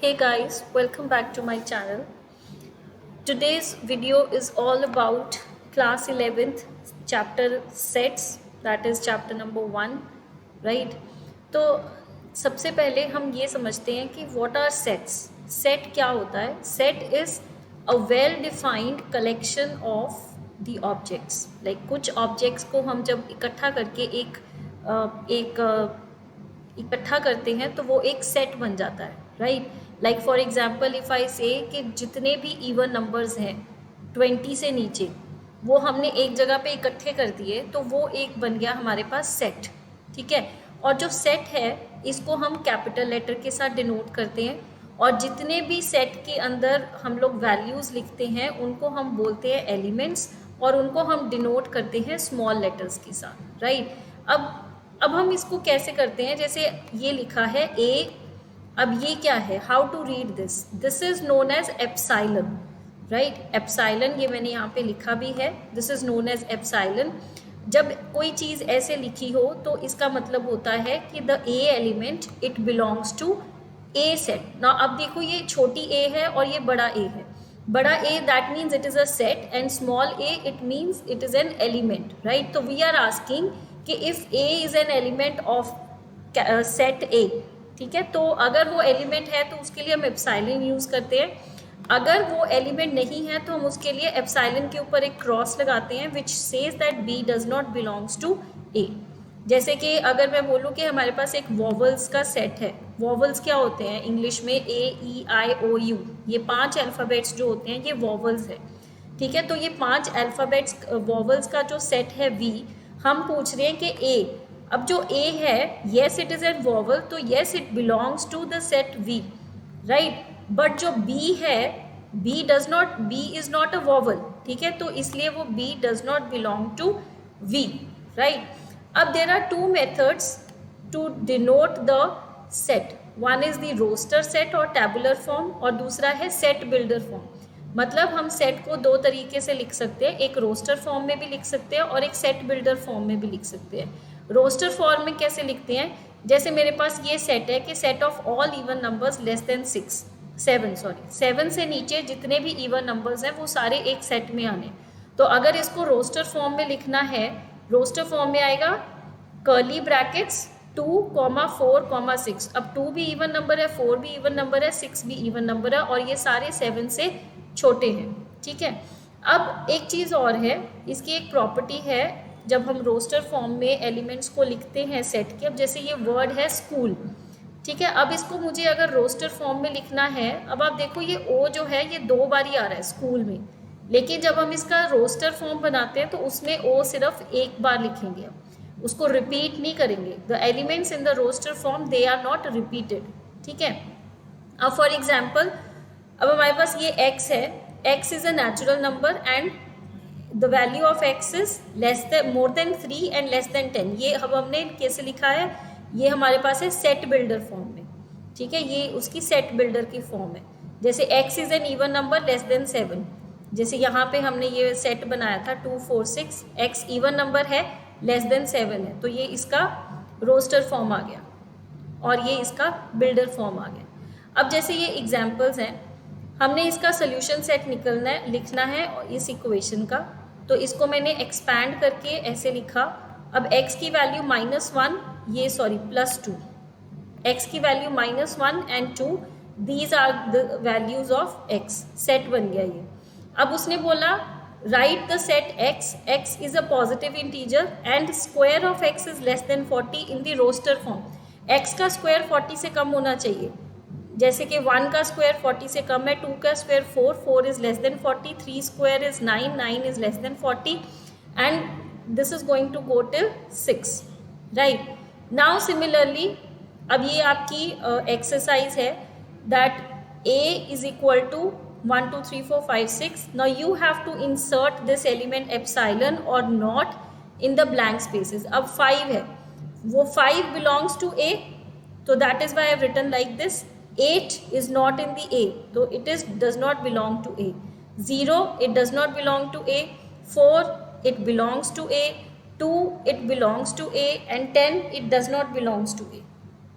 Hey guys, welcome back to my channel. Today's video is all about class 11th chapter sets, that is chapter number 1, right? तो सबसे पहले हम ये समझते हैं कि what are sets. Set क्या होता है? Set is a well defined collection of the objects. Like कुछ objects को हम जब इकट्ठा करके इकट्ठा करते हैं तो वो एक सेट बन जाता है, right? Like for example if I से कि जितने भी इवन नंबर्स हैं 20 से नीचे वो हमने एक जगह पे इकट्ठे कर दिए तो वो एक बन गया हमारे पास सेट, ठीक है। और जो सेट है इसको हम कैपिटल लेटर के साथ डिनोट करते हैं और जितने भी सेट के अंदर हम लोग वैल्यूज़ लिखते हैं उनको हम बोलते हैं एलिमेंट्स और उनको हम डिनोट करते हैं स्मॉल लेटर्स के साथ, राइट। अब हम इसको कैसे करते हैं, जैसे ये लिखा है ए, अब ये क्या है, how to read this is known as epsilon, right. Epsilon ये मैंने यहाँ पे लिखा भी है, this is known as epsilon. जब कोई चीज़ ऐसे लिखी हो तो इसका मतलब होता है कि the a element it belongs to a set ना। अब देखो ये छोटी ए है और ये बड़ा ए है। बड़ा A that means it is a set and small A it means it is an element, right. तो वी आर आस्किंग कि if A is an element of set A, ठीक है, तो अगर वो एलिमेंट है तो उसके लिए हम एप्साइलन यूज़ करते हैं। अगर वो एलिमेंट नहीं है तो हम उसके लिए एप्साइलन के ऊपर एक क्रॉस लगाते हैं which says that B does not belongs to A. जैसे कि अगर मैं बोलूँ कि हमारे पास एक वॉवल्स का सेट है, वॉवल्स क्या होते हैं इंग्लिश में, ए ई आई ओ यू, ये 5 अल्फ़ाबेट्स जो होते हैं ये वॉवल्स है, ठीक है। तो ये 5 अल्फ़ाबेट्स वॉवल्स का जो सेट है वी, हम पूछ रहे हैं कि ए, अब जो ए है yes it is an vowel तो yes it belongs to the set V, right. But जो बी है, B is not a vowel, ठीक है, तो इसलिए वो B does not belong to V, right. अब there are 2 methods to denote the set, one is the roster set और tabular form और दूसरा है सेट बिल्डर फॉर्म। मतलब हम सेट को 2 तरीके से लिख सकते हैं, एक रोस्टर फॉर्म में भी लिख सकते हैं और एक सेट बिल्डर फॉर्म में भी लिख सकते हैं। रोस्टर फॉर्म में कैसे लिखते हैं, जैसे मेरे पास ये सेट है कि set of all even numbers less than 7 से नीचे जितने भी इवन नंबर्स हैं वो सारे एक सेट में आने। तो अगर इसको रोस्टर फॉर्म में लिखना है, रोस्टर फॉर्म में आएगा कर्ली ब्रैकेट्स 2, 4, 6। अब 2 भी इवन नंबर है, 4 भी इवन नंबर है, 6 भी इवन नंबर है और ये सारे 7 से छोटे हैं, ठीक है। अब एक चीज़ और है, इसकी एक प्रॉपर्टी है जब हम रोस्टर फॉर्म में एलिमेंट्स को लिखते हैं सेट के। अब जैसे ये वर्ड है स्कूल, ठीक है, अब इसको मुझे अगर रोस्टर फॉर्म में लिखना है, अब आप देखो ये ओ जो है ये 2 बार ही आ रहा है स्कूल में, लेकिन जब हम इसका रोस्टर फॉर्म बनाते हैं तो उसमें ओ सिर्फ एक बार लिखेंगे, उसको रिपीट नहीं करेंगे। The elements in the roster form they are not repeated, ठीक है। अब फॉर एग्जाम्पल अब हमारे पास ये x है, x is a natural number and the value of x is more then 3 and less than 10। ये अब हमने कैसे लिखा है, ये हमारे पास है सेट बिल्डर फॉर्म में, ठीक है, ये उसकी सेट बिल्डर की फॉर्म है। जैसे x is an even number less than 7, जैसे यहाँ पे हमने ये सेट बनाया था 2, 4, 6, x इवन नंबर है लेस देन 7 है, तो ये इसका रोस्टर फॉर्म आ गया और ये इसका बिल्डर फॉर्म आ गया। अब जैसे ये एग्जाम्पल्स हैं, हमने इसका सोल्यूशन सेट निकलना है, लिखना है इस इक्वेशन का, तो इसको मैंने एक्सपैंड करके ऐसे लिखा। अब x की वैल्यू -1, ये +2, x की value -1 and 2, these are the values of x, set बन गया ये। अब उसने बोला write the set x is a positive integer and square of x is less than 40 in the roster form. x का square 40 से कम होना चाहिए, जैसे कि 1 का स्क्वायर 40 से कम है, 2 का square 4, 4 is less than 40, 3 square is 9, 9 is less than 40 and this is going to go till 6, right. Now similarly अब ये आपकी एक्सरसाइज है that a is equal to 1 2 3 4 5 6. Now you have to insert this element epsilon or not in the blank spaces. अब 5 है, वो 5 belongs to a, so that is why I have written like this. 8 is not in the a, so it does not belong to a. 0 it does not belong to a. 4 it belongs to a. 2 it belongs to a and 10 it does not belongs to a.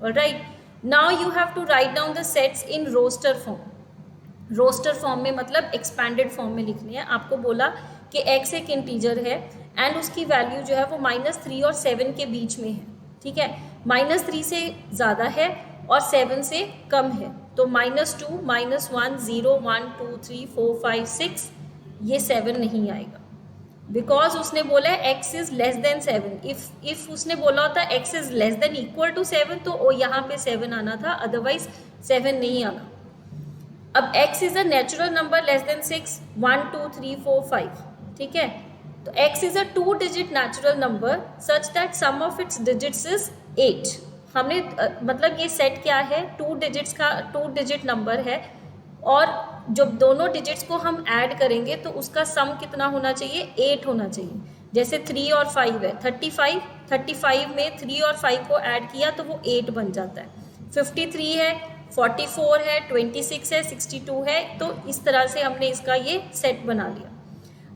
All right. Now you have to write down the sets in roster form. Roster form में मतलब expanded form में लिखनी है। आपको बोला कि x एक integer है एंड उसकी वैल्यू जो है वो -3 और 7 के बीच में है, ठीक है। -3 से ज़्यादा है और 7 से कम है, तो -2, -1, 0, 1, 2, 3, 4, 5, 6, ये 7 नहीं आएगा बिकॉज उसने बोला है x is less than 7। If उसने बोला होता x is less than equal to 7 तो यहाँ पे 7 आना था, अदरवाइज 7 नहीं आना। अब x is a natural number less than 6, 1, 2, 3, 4, 5, ठीक है। तो x is a 2 digit natural number such that sum of its digits is 8। हमने मतलब ये सेट क्या है, 2 डिजिट्स का 2 डिजिट नंबर है और जब दोनों डिजिट्स को हम ऐड करेंगे तो उसका सम कितना होना चाहिए, 8 होना चाहिए। जैसे 3 और 5 है, 35 में 3 और 5 को ऐड किया तो वो 8 बन जाता है। 53 है, 44 है, 26 है, 62 है, तो इस तरह से हमने इसका ये सेट बना लिया।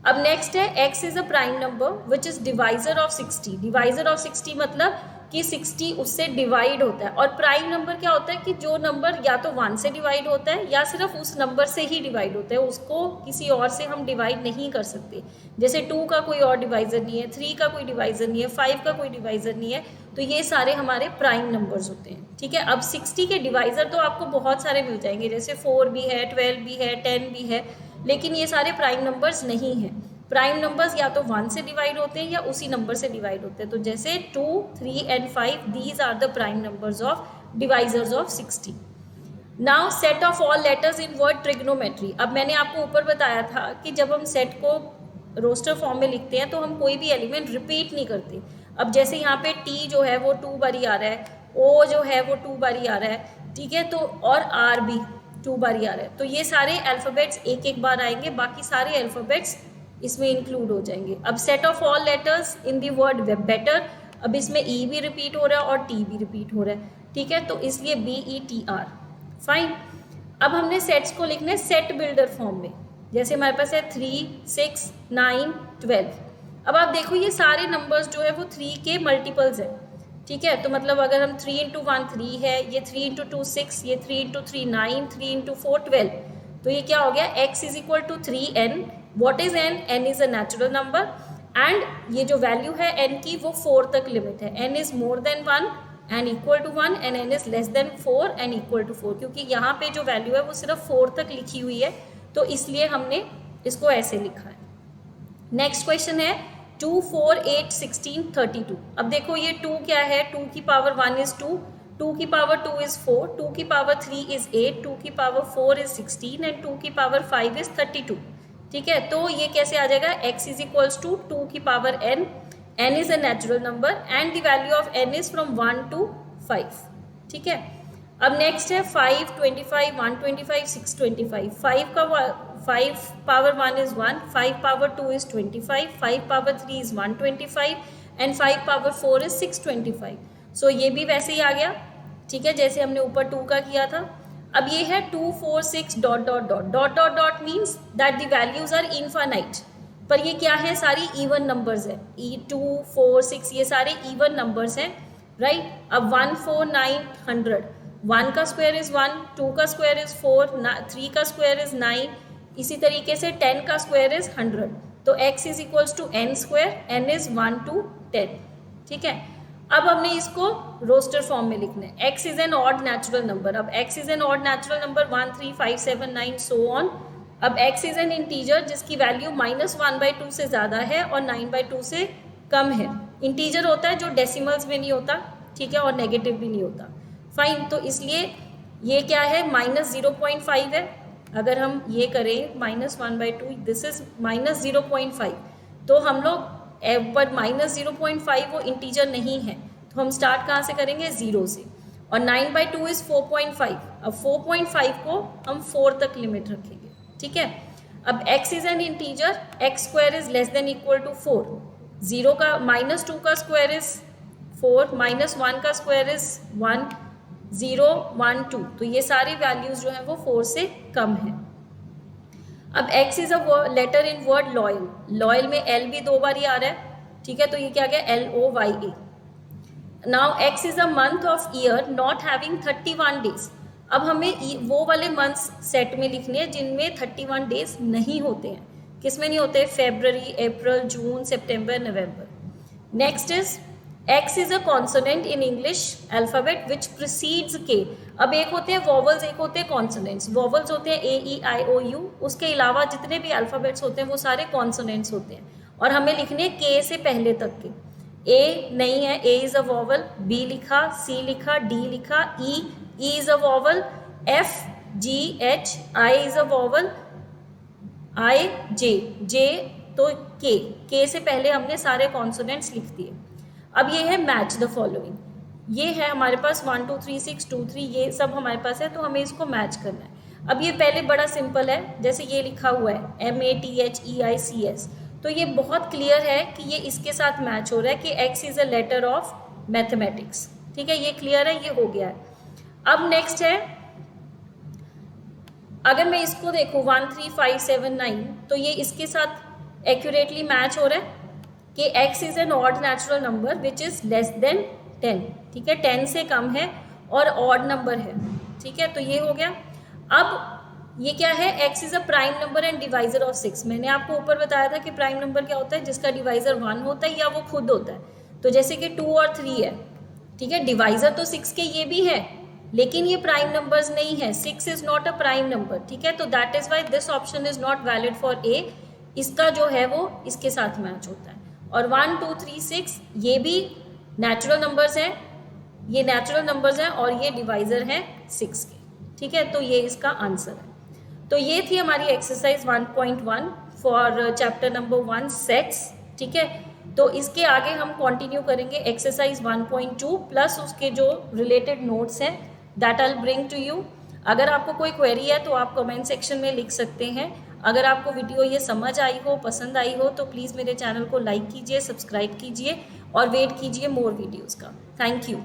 अब नेक्स्ट है x is a prime number which is divisor of 60। Divisor of 60 मतलब कि 60 उससे डिवाइड होता है। और प्राइम नंबर क्या होता है कि जो नंबर या तो 1 से डिवाइड होता है या सिर्फ उस नंबर से ही डिवाइड होता है, उसको किसी और से हम डिवाइड नहीं कर सकते। जैसे 2 का कोई और डिवाइजर नहीं है, 3 का कोई डिवाइजर नहीं है, 5 का कोई डिवाइजर नहीं है, तो ये सारे हमारे प्राइम नंबर्स होते हैं, ठीक है। अब 60 के डिवाइजर तो आपको बहुत सारे मिल जाएंगे, जैसे 4 भी है, 12 भी है, 10 भी है, लेकिन ये सारे प्राइम नंबर्स नहीं हैं। प्राइम नंबर्स या तो 1 से डिवाइड होते हैं या उसी नंबर से डिवाइड होते हैं। तो जैसे 2, 3 and 5, these are the prime numbers of divisors of 60। Now set of all letters in word trigonometry. अब मैंने आपको ऊपर बताया था कि जब हम सेट को रोस्टर फॉर्म में लिखते हैं तो हम कोई भी एलिमेंट रिपीट नहीं करते। अब जैसे यहाँ पे टी जो है वो 2 बारी आ रहा है, ओ जो है वो 2 बारी आ रहा है, ठीक है, तो और आर भी 2 बारी आ रहा है, तो ये सारे अल्फ़ाबेट्स एक एक बार आएंगे, बाकी सारे अल्फ़ाबेट्स इसमें इंक्लूड हो जाएंगे। अब set of all letters in the word better, अब इसमें ई भी रिपीट हो रहा है और टी भी रिपीट हो रहा है, ठीक है, तो इसलिए BETR, फाइन। अब हमने सेट्स को लिखना है सेट बिल्डर फॉर्म में। जैसे हमारे पास है 3, 6, 9, 12। अब आप देखो ये सारे नंबर्स जो है वो 3 के मल्टीपल्स हैं, ठीक है। तो मतलब अगर हम 3 × 1 3 है, ये 3 × 2 6, ये 3 × 3 9, 3 × 4 12, तो ये क्या हो गया, x is equal to 3n। What is n? n is a natural number and ये जो वैल्यू है n की वो 4 तक लिमिट है। n is more than 1 and equal to 1 and n is less than 4 and equal to 4, क्योंकि यहाँ पे जो वैल्यू है वो सिर्फ 4 तक लिखी हुई है, तो इसलिए हमने इसको ऐसे लिखा है। नेक्स्ट क्वेश्चन है 2, 4, 8, 16, 32। अब देखो ये 2 क्या है, 2 की पावर 1 इज 2, 2 की पावर 2 इज 4, 2 की पावर 3 इज 8, 2 की पावर 4 इज 16 एंड 2 की पावर 5 इज 32, ठीक है। तो ये कैसे आ जाएगा, x इज इक्वल्स टू 2 की power n, n is a natural number and the value of n is from 1 to 5, ठीक है। अब नेक्स्ट है 5, 25, 125, 625। 5 power 1 is 1, 5 power 2 is 25, 5 power 3 is 125 and 5 power 4 is 625। सो ये भी वैसे ही आ गया, ठीक है, जैसे हमने ऊपर 2 का किया था। अब ये है 2, 4, 6 dot dot dot dot dot dot means that the values are infinite, पर ये क्या है, सारी इवन नंबर्स है। 2, 4, 6 ये सारे इवन नंबर्स हैं, राइट। अब 1, 4, 9, 100, 1 का स्क्वायर इज 1, 2 का स्क्वायर इज 4, 3 का स्क्वायर इज 9, इसी तरीके से 10 का स्क्वायर इज 100, तो x is equals to n square, n is 1 to 10, ठीक है। अब हमने इसको रोस्टर फॉर्म में लिखना है। x is N odd natural number, अब x is N odd natural number 1, 3, 5, 7, 9 so on. अब x इज एन इंटीजर जिसकी वैल्यू -1/2 से ज़्यादा है और 9/2 से कम है। इंटीजर होता है जो डेसिमल्स में नहीं होता, ठीक है, और नेगेटिव भी नहीं होता, फाइन। तो इसलिए ये क्या है, -0.5 है। अगर हम ये करें -1/2, दिस इज -0.5, तो हम लोग पर -0.5 वो इंटीजर नहीं है, तो हम स्टार्ट कहाँ से करेंगे, 0 से। और 9/2 इज 4.5, अब 4.5 को हम 4 तक लिमिट रखेंगे, ठीक है। अब x is an integer, x square is less than equal to 4, 0 का -2 का स्क्वायर इज 4, -1 का स्क्वायर इज 1, 0, 1, 2, तो ये सारी वैल्यूज जो है वो 4 से कम है। अब x is a letter in word loyal, loyal में l भी 2 बार ही आ रहा है, ठीक है, तो ये क्या गया, LOYA। Now x is a month of year not having 31 days. अब हमें वो वाले मंथ्स सेट में लिखने हैं जिनमें 31 डेज नहीं होते हैं। किस में नहीं होते? फेब्रवरी, अप्रैल, जून, सितंबर, नवंबर। Next is X is a consonant in English alphabet which precedes K. अब एक होते हैं वॉवल्स, एक होते हैं कॉन्सोनेंट्स। वॉवल्स होते हैं ए, ई, आई, ओ, यू। उसके अलावा जितने भी अल्फाबेट्स होते हैं वो सारे कॉन्सोनेंट्स होते हैं और हमें लिखने के से पहले तक के। ए नहीं है, A is a vowel. B लिखा, सी लिखा, डी लिखा, E is a vowel, F, G, H, I is a vowel, I, J तो के से पहले हमने सारे कॉन्सोनेंट्स लिख दिए। अब ये है मैच द फॉलोइंग। ये है हमारे पास 1 2 3 6 2 3, ये सब हमारे पास है, तो हमें इसको मैच करना है। अब ये पहले बड़ा सिंपल है, जैसे ये लिखा हुआ है MATHEICS, तो ये बहुत क्लियर है कि ये इसके साथ मैच हो रहा है कि x is a letter of mathematics. ठीक है, ये क्लियर है, ये हो गया है। अब नेक्स्ट है, अगर मैं इसको देखूँ 1 3 5 7 9, तो ये इसके साथ एक्यूरेटली मैच हो रहा है कि x is N odd natural number which is less then 10। ठीक है, 10 से कम है और ऑड नंबर है। ठीक है, तो ये हो गया। अब ये क्या है? x is a prime number and divisor of 6। मैंने आपको ऊपर बताया था कि प्राइम नंबर क्या होता है? जिसका डिवाइजर 1 होता है या वो खुद होता है। तो जैसे कि 2 और 3 है, ठीक है, डिवाइजर तो 6 के ये भी है, लेकिन ये प्राइम नंबर्स नहीं है। 6 is not a prime number. ठीक है, तो that is why this option is not valid for a. इसका जो है वो इसके साथ मैच होता है। और 1 2 3 6 ये भी नेचुरल नंबर्स हैं, ये नेचुरल नंबर्स हैं और ये डिवाइजर हैं 6 के। ठीक है, तो ये इसका आंसर है। तो ये थी हमारी exercise 1.1 for chapter number 1 sets. ठीक है, तो इसके आगे हम कंटिन्यू करेंगे एक्सरसाइज 1.2 प्लस उसके जो रिलेटेड नोट्स हैं, that I will bring to you. अगर आपको कोई क्वेरी है तो आप कमेंट सेक्शन में लिख सकते हैं। अगर आपको वीडियो ये समझ आई हो, पसंद आई हो, तो प्लीज़ मेरे चैनल को लाइक कीजिए, सब्सक्राइब कीजिए और वेट कीजिए मोर वीडियोज़ का। Thank you.